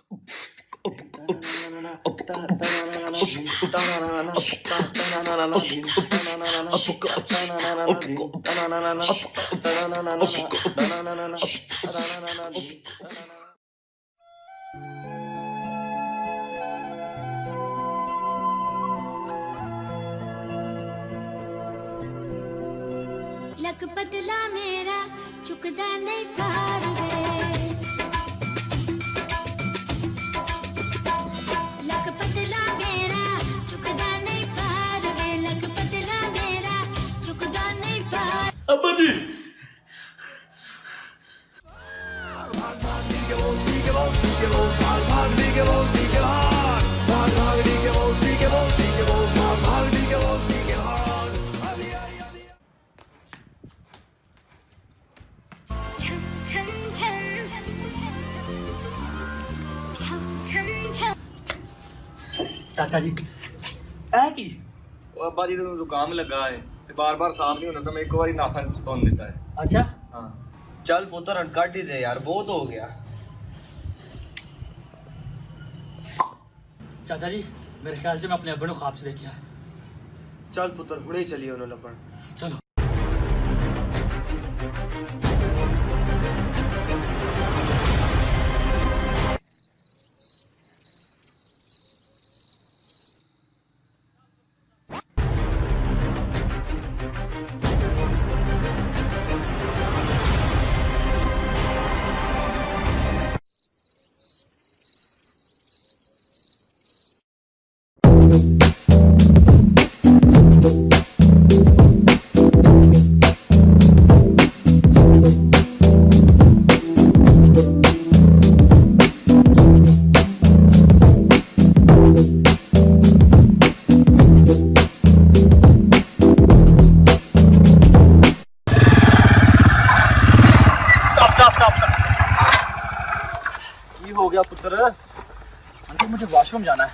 Luck पतला मेरा चुकदा नहीं पार वे लक पतला मेरा चुकदा नहीं पार वे लक पतला मेरा चुकदा नहीं पार अब्बा जी चाचा जी है की अब्बा जी ਨੂੰ ਜ਼ੁਕਾਮ ਲੱਗਾ ਹੈ ਤੇ ਬਾਰ-ਬਾਰ ਸਾਫ ਨਹੀਂ ਹੁੰਦਾ ਤਾਂ ਮੈਂ ਇੱਕ ਵਾਰੀ ਨਾਸਾਂ ਚ ਧੁੰਨ ਦਿੱਤਾ ਹੈ। अच्छा ਹਾਂ ਚੱਲ ਪੁੱਤਰ ਹਣ ਕੱਢ ਹੀ ਦੇ ਯਾਰ ਬਹੁਤ ਹੋ ਗਿਆ। चाचा जी मेरे ख्याल से मैं अपने अब्बे को ख्वाब से देखा ਚੱਲ ਪੁੱਤਰ ਹੁਣੇ ਹੀ ਚੱਲੀਏ ਉਹਨੂੰ ਲੱਭਣ। चलो ਕੀ ਹੋ ਗਿਆ ਪੁੱਤਰ? अंकल मुझे वॉशरूम जाना है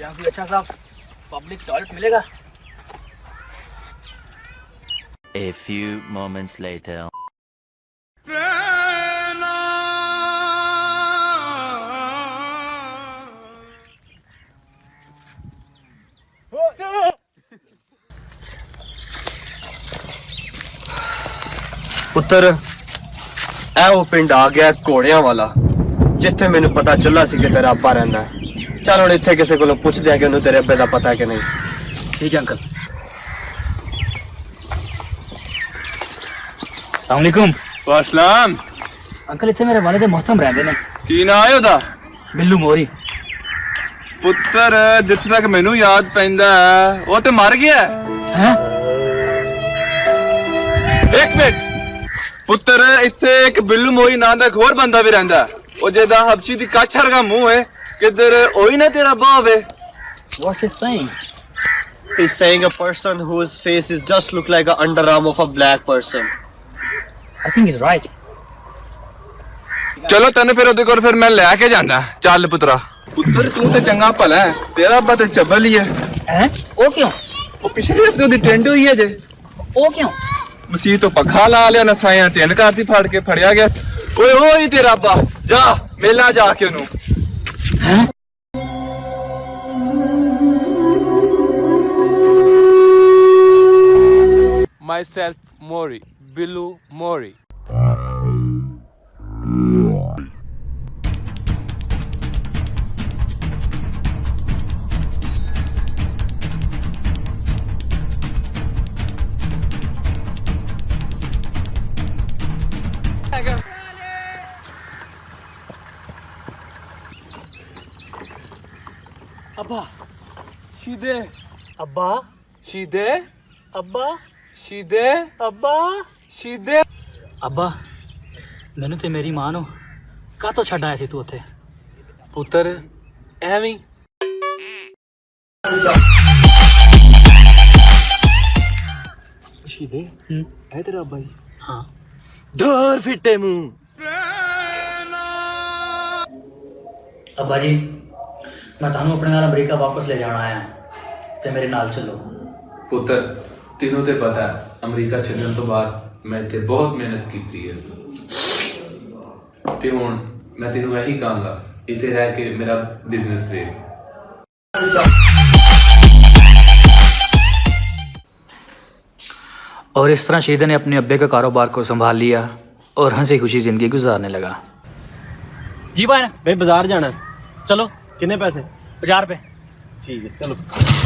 यहाँ कोई अच्छा सा पब्लिक टॉयलेट मिलेगा A few moments later. ਪੁੱਤਰ ਇਹ ਉਹ ਪਿੰਡ ਆ ਗਿਆ ਘੋੜਿਆਂ ਵਾਲਾ ਜਿੱਥੇ ਮੈਨੂੰ ਪਤਾ ਚੱਲਾ ਸੀ ਕਿ ਤੇਰਾ ਅੱਬਾ ਰਹਿੰਦਾ ਹੈ। ਚੱਲ ਹੁਣ ਇੱਥੇ ਕਿਸੇ ਕੋਲੋਂ ਪੁੱਛਦੇ ਆ ਕਿ ਉਹਨੂੰ ਤੇਰੇ ਅੱਬੇ ਦਾ ਪਤਾ ਹੈ ਕਿ ਨਹੀਂ। ठीक है अंकल सलामकुम ਵਾਸਲਾਮ अंकल इतने मेरे वाले मोहतरम रहते ने ਕੀ ਨਾਂ ਹੈ ਉਹਦਾ? बिल्लू मोरी ਪੁੱਤਰ ਜਿੱਥੇ ਤੱਕ ਮੈਨੂੰ ਯਾਦ ਪੈਂਦਾ ਉਹ ਤੇ ਮਰ ਗਿਆ। हैं ਇੱਕ ਮਿੰਟ ਪੁੱਤਰ ਇੱਥੇ ਇੱਕ ਬਿੱਲੂ ਮੋਈ ਨਾਂ ਦਾ ਇੱਕ ਹੋਰ ਬੰਦਾ ਵੀ ਰਹਿੰਦਾ ਉਹ ਜਿਹਦਾ ਹਬਚੀ ਦੀ ਕੱਛ ਵਰਗਾ ਮੂੰਹ ਹੈ ਕਿੱਧਰ ਉਹੀ ਨਾ ਤੇਰਾ ਬਾਹ ਵੇ। what's he saying He's saying a person whose face is just look like the underarm of a black person. I think he's right ਚਲੋ ਤੈਨੂੰ ਫਿਰ ਉਹਦੇ ਕੋਲ ਫਿਰ ਮੈਂ ਲੈ ਕੇ ਜਾਣਾ। ਚੱਲ ਪੁੱਤਰਾ। ਪੁੱਤਰ ਤੂੰ ਤੇ ਚੰਗਾ ਭਲਾ ਹੈ ਤੇਰਾ ਅੱਬਾ ਤੇ ਚੱਬਲ ਹੀ ਹੈ। हैं वो क्यों ਉਹ ਪਿਛਲੇ ਹਫਤੇ ਉਹਦੀ ਟੈਂਡ ਹੋਈ ਹੈ ਜੇ वो क्यों ਮਸੀਹ ਤੋਂ ਪੱਖਾ ਲਾ ਲਿਆ ਨਸਾਇਆ ਟੈਂਡ ਕਰਤੀ ਫੜ ਕੇ ਫੜਿਆ ਗਿਆ। ਓਏ ਓਏ ਤੇਰਾ ਅੱਬਾ ਜਾ ਮੇਲਾ ਜਾ ਕੇ ਉਹਨੂੰ। Myself Mori, Bilu Mori. अब्बा Shide, अब्बा Shide, अब्बा Shide, अब्बा Shide. अब्बा ਮੈਨੂੰ ਤੇ ਮੇਰੀ ਮਾਂ ਨੂੰ ਕਾਹਤੋਂ ਛੱਡ ਆਇਆ ਸੀ ਤੂੰ ਉੱਥੇ ਪੁੱਤਰ ਐਵੇਂ ਹੀ। ਸ਼ੀਦੇ ਇਹ ਤੇਰਾ ਅੱਬਾ ਜੀ? ਹਾਂ ਧੋਰ ਫਿੱਟੇ ਮੂੰਹ। ਅੱਬਾ ਜੀ ਮੈਂ ਤੁਹਾਨੂੰ ਆਪਣੇ ਨਾਲ ਅਮਰੀਕਾ ਵਾਪਸ ਲੈ ਜਾਣਾ ਆਇਆ ਤੇ ਮੇਰੇ ਨਾਲ ਚੱਲੋ। ਪੁੱਤਰ ਤੈਨੂੰ ਤੇ ਪਤਾ ਹੈ ਅਮਰੀਕਾ ਛੱਡਣ ਤੋਂ ਬਾਅਦ ਮੈਂ ਇੱਥੇ ਬਹੁਤ ਮਿਹਨਤ ਕੀਤੀ ਹੈ ਤੇ ਹੁਣ ਮੈਂ ਤੈਨੂੰ ਇਹੀ ਕਹਾਂਗਾ ਇੱਥੇ ਰਹਿ ਕੇ ਮੇਰਾ ਬਿਜ਼ਨਸ ਵੇ। और इस तरह शीदे ने अपने अब्बे के कारोबार को संभाल लिया और हंसी खुशी ज़िंदगी गुजारने लगा। जी भाई भाई बाजार जाना है। चलो कितने पैसे? 50 रुपये। ठीक है चलो।